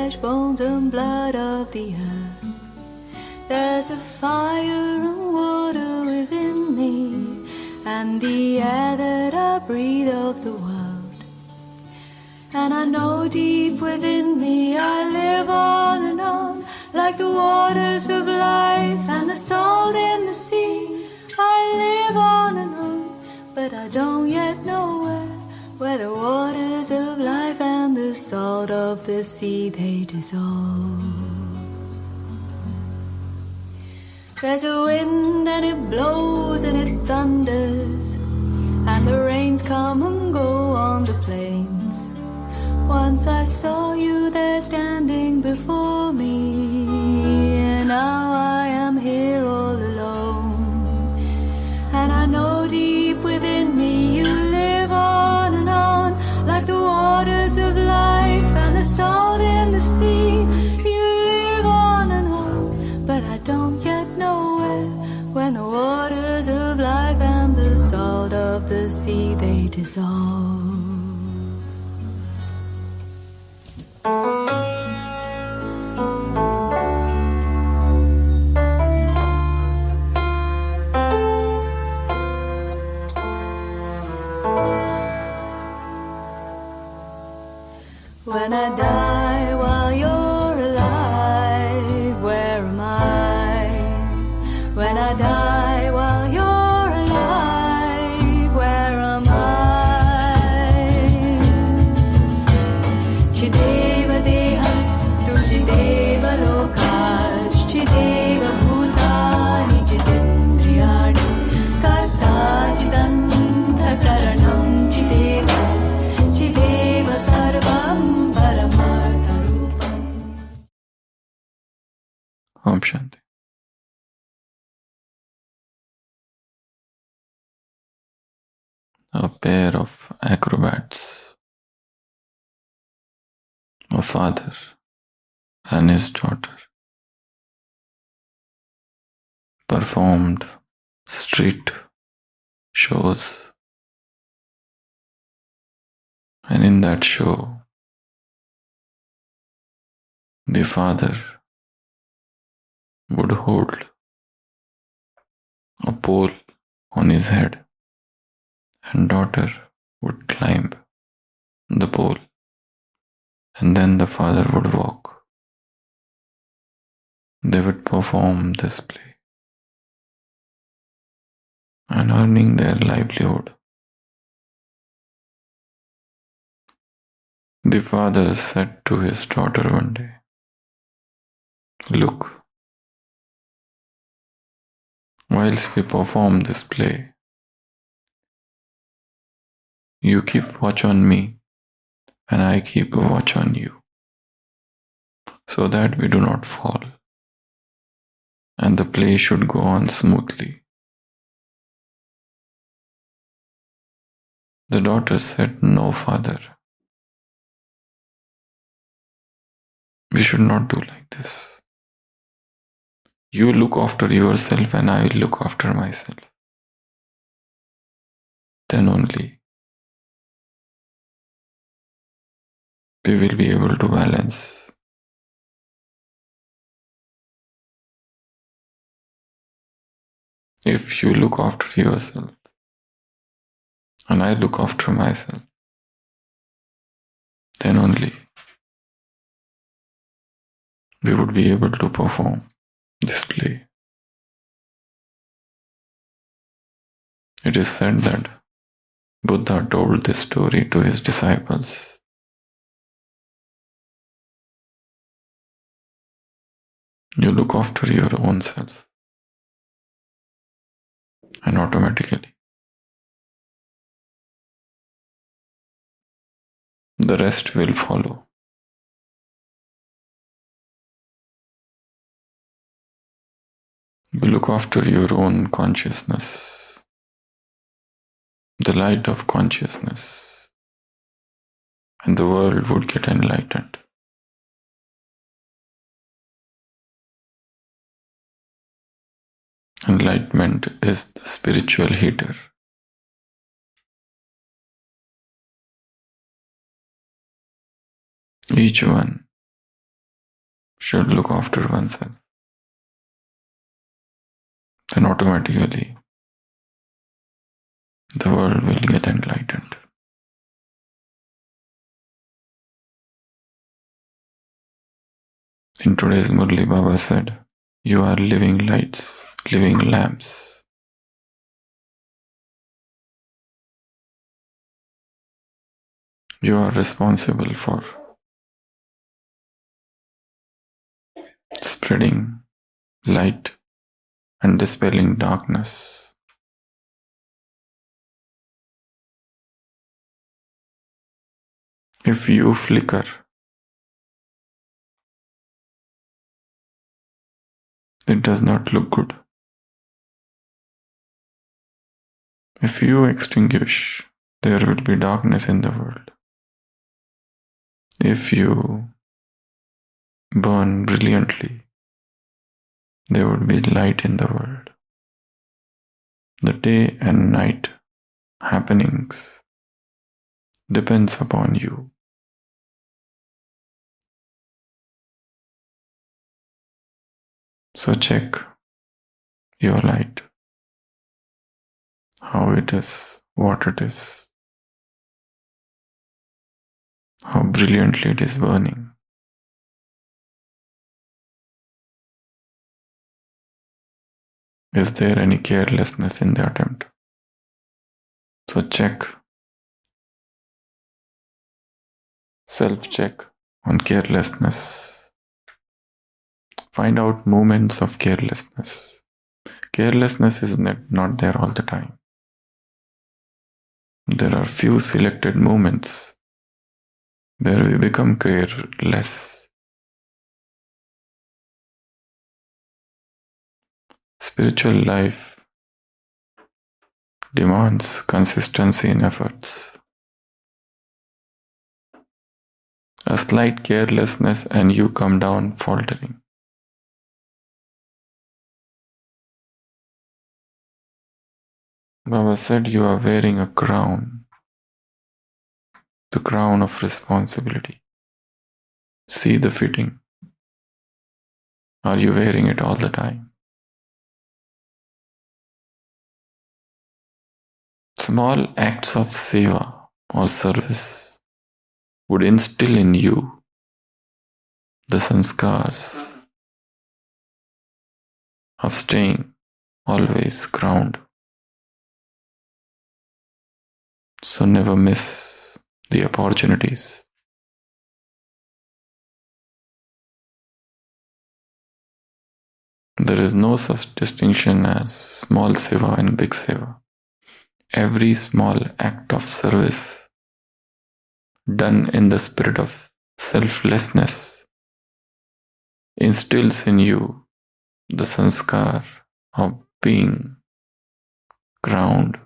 flesh, bones and blood of the earth. There's a fire and water within me, and the air that I breathe of the world. And I know deep within me I live on and on, like the waters of life and the salt in the sea. I live on and on, but I don't yet know where the waters of life and the salt of the sea they dissolve. There's a wind and it blows and it thunders, and the rains come and go on the plains. Once I saw you there standing before me, and now I am here all alone. And I know deep within me you live on and on, like the waters of life and the salt in the sea. You live on and on, but I don't yet know when the waters of life and the salt of the sea they dissolve. When I die while you're alive, where am I? When I die while you're alive, where am I? Chideva dehastu, chideva lokash, chideva bhutani, chidendriyani, karta chidanta karanam, chideva, chideva sarvam. Om Shanti. A pair of acrobats, a father and his daughter, performed street shows, and in that show, the father would hold a pole on his head, and daughter would climb the pole, and then the father would walk. They would perform this play, and earning their livelihood. The father said to his daughter one day, "Look, whilst we perform this play, you keep watch on me and I keep a watch on you, so that we do not fall, and the play should go on smoothly." The daughter said, "No, father, we should not do like this. You look after yourself and I will look after myself. Then only we will be able to balance." If you look after yourself and I look after myself, then only we would be able to perform this play. It is said that Buddha told this story to his disciples. You look after your own self, and automatically the rest will follow. You look after your own consciousness, the light of consciousness, and the world would get enlightened. Enlightenment is the spiritual heater. Each one should look after oneself, then automatically the world will get enlightened. In today's Murli, Baba said, "You are living lights, living lamps." You are responsible for spreading light and dispelling darkness. If you flicker, it does not look good. If you extinguish, there will be darkness in the world. If you burn brilliantly, there would be light in the world. The day and night happenings depends upon you. So check your light, how it is, what it is, how brilliantly it is burning. Is there any carelessness in the attempt? So check, self-check on carelessness. Find out moments of carelessness. Carelessness is not there all the time. There are few selected moments where we become careless. Spiritual life demands consistency in efforts. A slight carelessness and you come down faltering. Baba said you are wearing a crown, the crown of responsibility. See the fitting. Are you wearing it all the time? Small acts of seva or service would instill in you the sanskars of staying always grounded. So never miss the opportunities. There is no such distinction as small seva and big seva. Every small act of service done in the spirit of selflessness instills in you the sanskar of being grounded.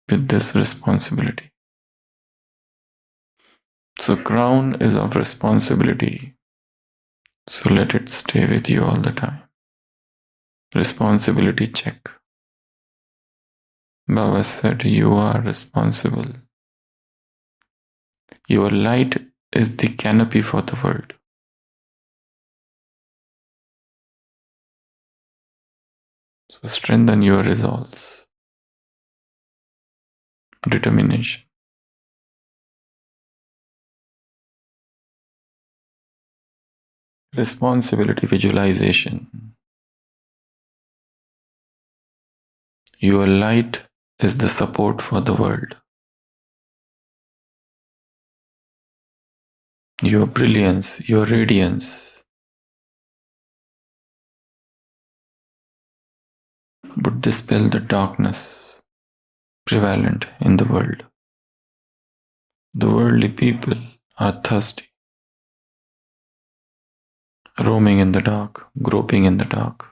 With this responsibility. So crown is of responsibility. So let it stay with you all the time. Responsibility check. Baba said you are responsible. Your light is the canopy for the world. So strengthen your resolves. Determination. Responsibility visualization. Your light is the support for the world. Your brilliance, your radiance would dispel the darkness prevalent in the world. The worldly people are thirsty, roaming in the dark, groping in the dark.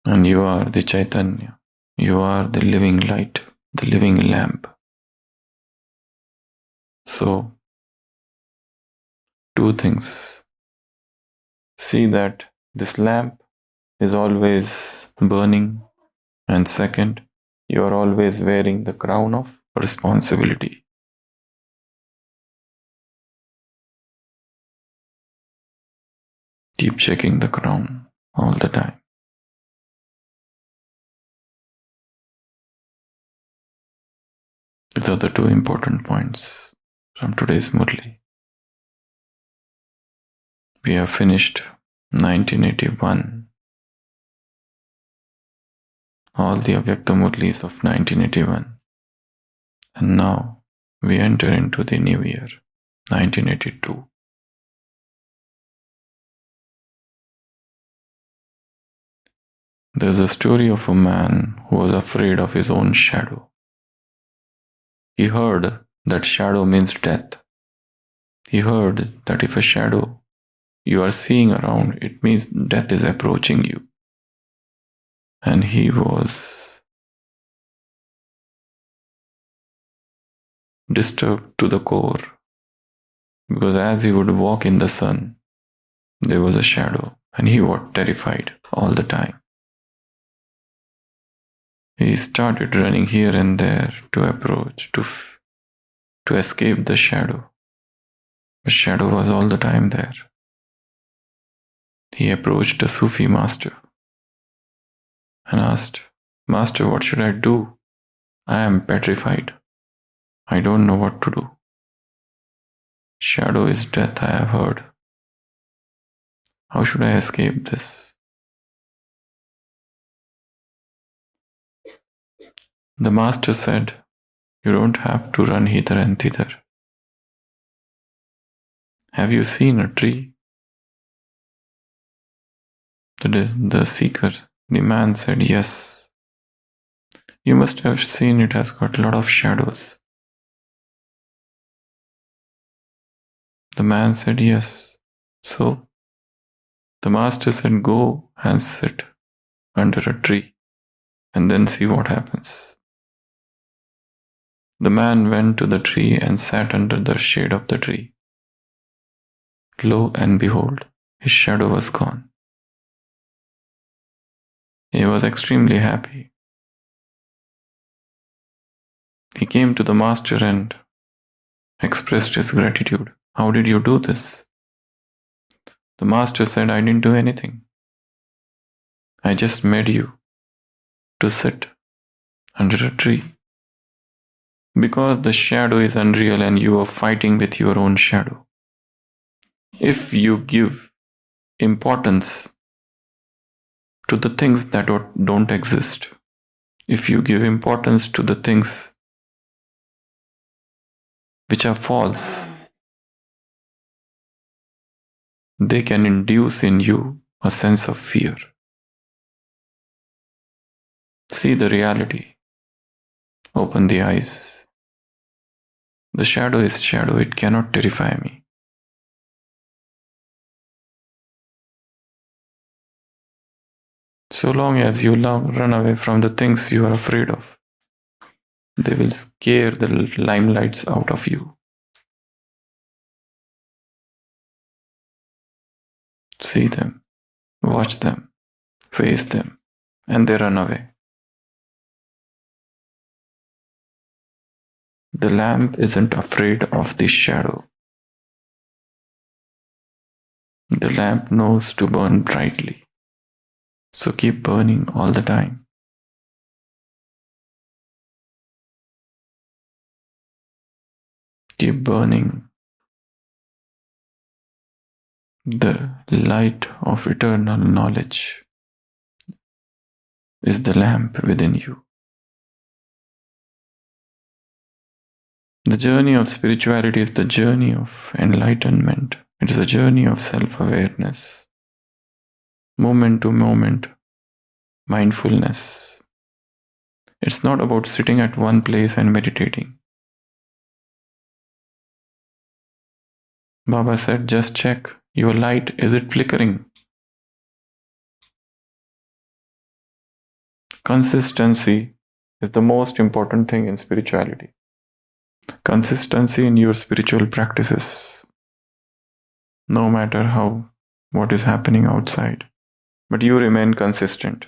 And you are the Chaitanya, you are the living light, the living lamp. So, two things. See that this lamp is always burning, and second, You are always wearing the crown of responsibility. Keep checking the crown all the time. These are the two important points from today's Murli. We have finished 1981. All the Avyakta Murlis of 1981. And now we enter into the new year, 1982. There's a story of a man who was afraid of his own shadow. He heard that shadow means death. He heard that if a shadow you are seeing around, it means death is approaching you. And he was disturbed to the core, because as he would walk in the sun, there was a shadow, and he was terrified all the time. He started running here and there to approach, to escape the shadow. The shadow was all the time there. He approached a Sufi master and asked, "Master, what should I do? I am petrified. I don't know what to do. Shadow is death, I have heard. How should I escape this?" The master said, "You don't have to run hither and thither. Have you seen a tree?" The seeker, the man said, "Yes. You must have seen it has got a lot of shadows." The man said, "Yes." So the master said, "Go and sit under a tree and then see what happens." The man went to the tree and sat under the shade of the tree. Lo and behold, his shadow was gone. He was extremely happy. He came to the master and expressed his gratitude. "How did you do this?" The master said, "I didn't do anything. I just made you to sit under a tree. Because the shadow is unreal and you are fighting with your own shadow. If you give importance to the things that don't exist, if you give importance to the things which are false, they can induce in you a sense of fear. See the reality. Open the eyes. The shadow is shadow, it cannot terrify me. So long as you run away from the things you are afraid of, they will scare the limelights out of you. See them, watch them, face them, and they run away. The lamp isn't afraid of the shadow. The lamp knows to burn brightly. So keep burning all the time. Keep burning. The light of eternal knowledge is the lamp within you. The journey of spirituality is the journey of enlightenment. It is a journey of self-awareness. Moment to moment, mindfulness. It's not about sitting at one place and meditating. Baba said, just check your light, is it flickering? Consistency is the most important thing in spirituality. Consistency in your spiritual practices. No matter what is happening outside, but you remain consistent.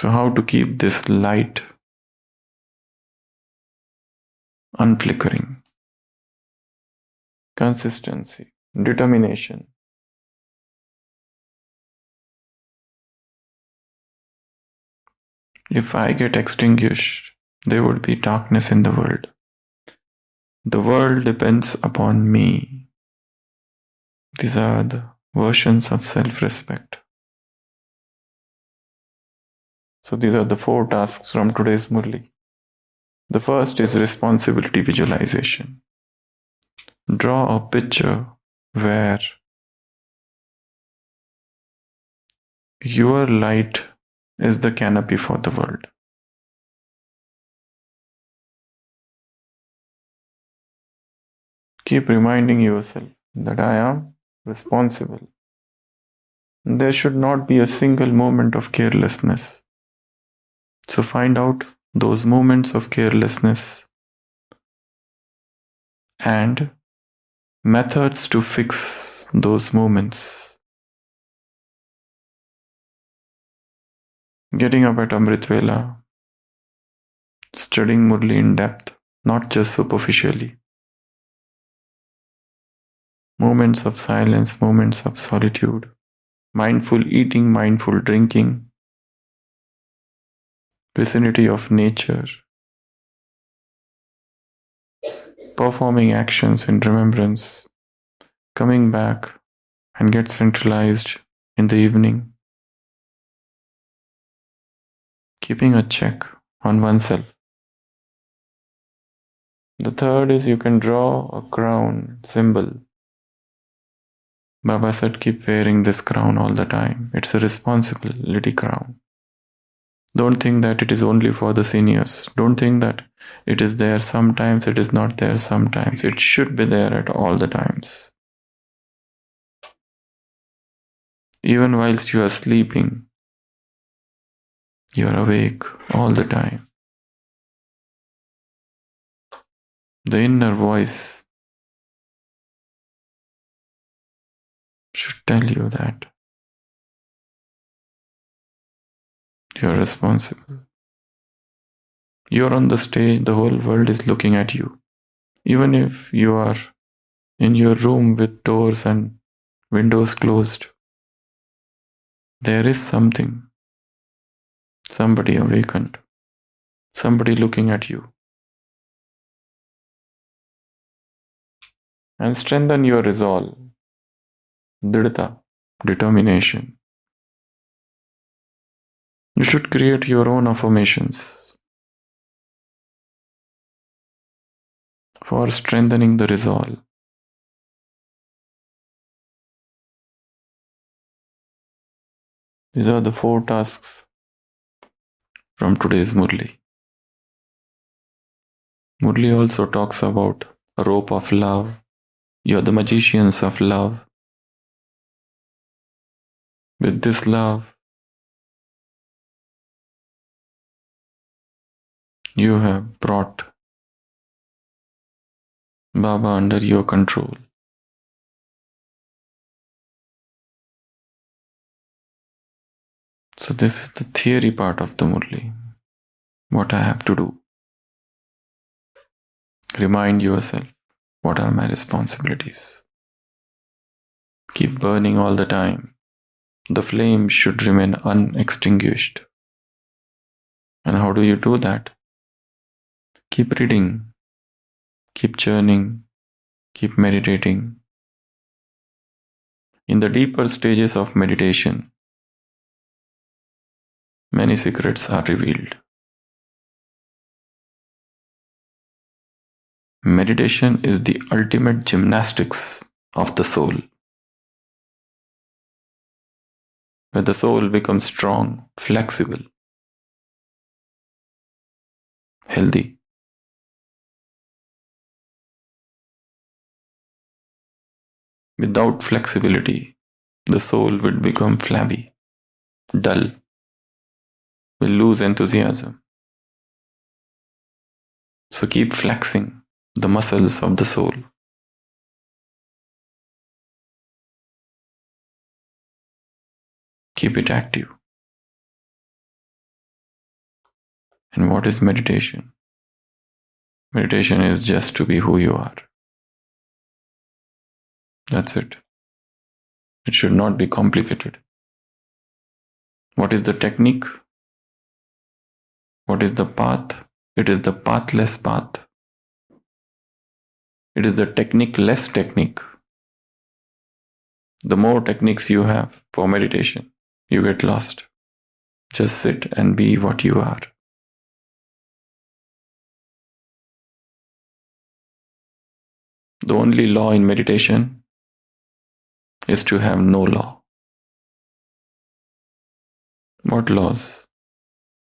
So, how to keep this light unflickering? Consistency, determination. If I get extinguished, there would be darkness in the world. The world depends upon me. These are the versions of self-respect. So these are the 4 tasks from today's Murli. The first is responsibility visualization. Draw a picture where your light is the canopy for the world. Keep reminding yourself that I am responsible. There should not be a single moment of carelessness. So find out those moments of carelessness and methods to fix those moments. Getting up at Amrit Vela, studying Murli in depth, not just superficially. Moments of silence, moments of solitude, mindful eating, mindful drinking, vicinity of nature, performing actions in remembrance, coming back and get centralized in the evening, keeping a check on oneself. The third is you can draw a crown symbol. Baba said, keep wearing this crown all the time. It's a responsibility crown. Don't think that it is only for the seniors. Don't think that it is there sometimes, it is not there sometimes. It should be there at all the times. Even whilst you are sleeping, you are awake all the time. The inner voice should tell you that you are responsible. You are on the stage, the whole world is looking at you. Even if you are in your room with doors and windows closed, there is something, somebody awakened, somebody looking at you. And strengthen your resolve, dridhata, determination. You should create your own affirmations for strengthening the resolve. These are the 4 tasks from today's Murli. Murli also talks about a rope of love. You are the magicians of love. With this love, you have brought Baba under your control. So this is the theory part of the Murli. What I have to do. Remind yourself, what are my responsibilities? Keep burning all the time. The flame should remain unextinguished. And how do you do that? Keep reading, keep churning, keep meditating. In the deeper stages of meditation, many secrets are revealed. Meditation is the ultimate gymnastics of the soul, where the soul becomes strong, flexible, healthy. Without flexibility, the soul would become flabby, dull, will lose enthusiasm. So keep flexing the muscles of the soul. Keep it active. And what is meditation? Meditation is just to be who you are. That's it. It should not be complicated. What is the technique? What is the path? It is the pathless path. It is the technique-less technique. The more techniques you have for meditation, you get lost. Just sit and be what you are. The only law in meditation is to have no law. What laws?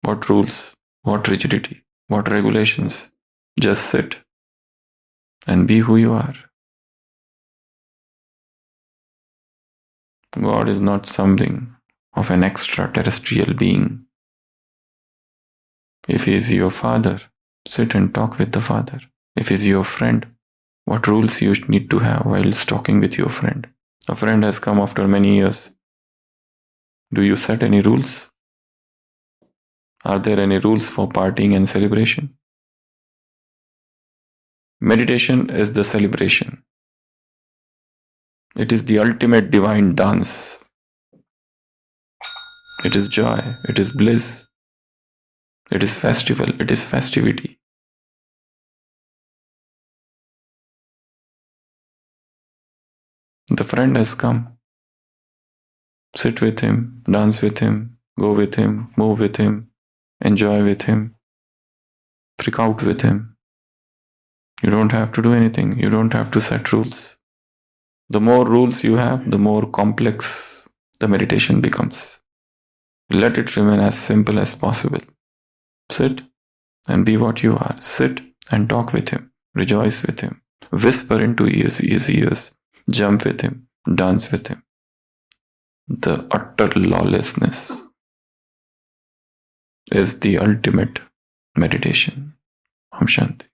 What rules? What rigidity? What regulations? Just sit and be who you are. God is not something of an extraterrestrial being. If he is your father, sit and talk with the father. If he is your friend, what rules you need to have while talking with your friend? A friend has come after many years. Do you set any rules? Are there any rules for partying and celebration? Meditation is the celebration. It is the ultimate divine dance. It is joy. It is bliss. It is festival. It is festivity. The friend has come. Sit with him, dance with him, go with him, move with him, enjoy with him, freak out with him. You don't have to do anything. You don't have to set rules. The more rules you have, the more complex the meditation becomes. Let it remain as simple as possible. Sit and be what you are. Sit and talk with him. Rejoice with him. Whisper into his ears. Jump with him. Dance with him. The utter lawlessness is the ultimate meditation. Om Shanti.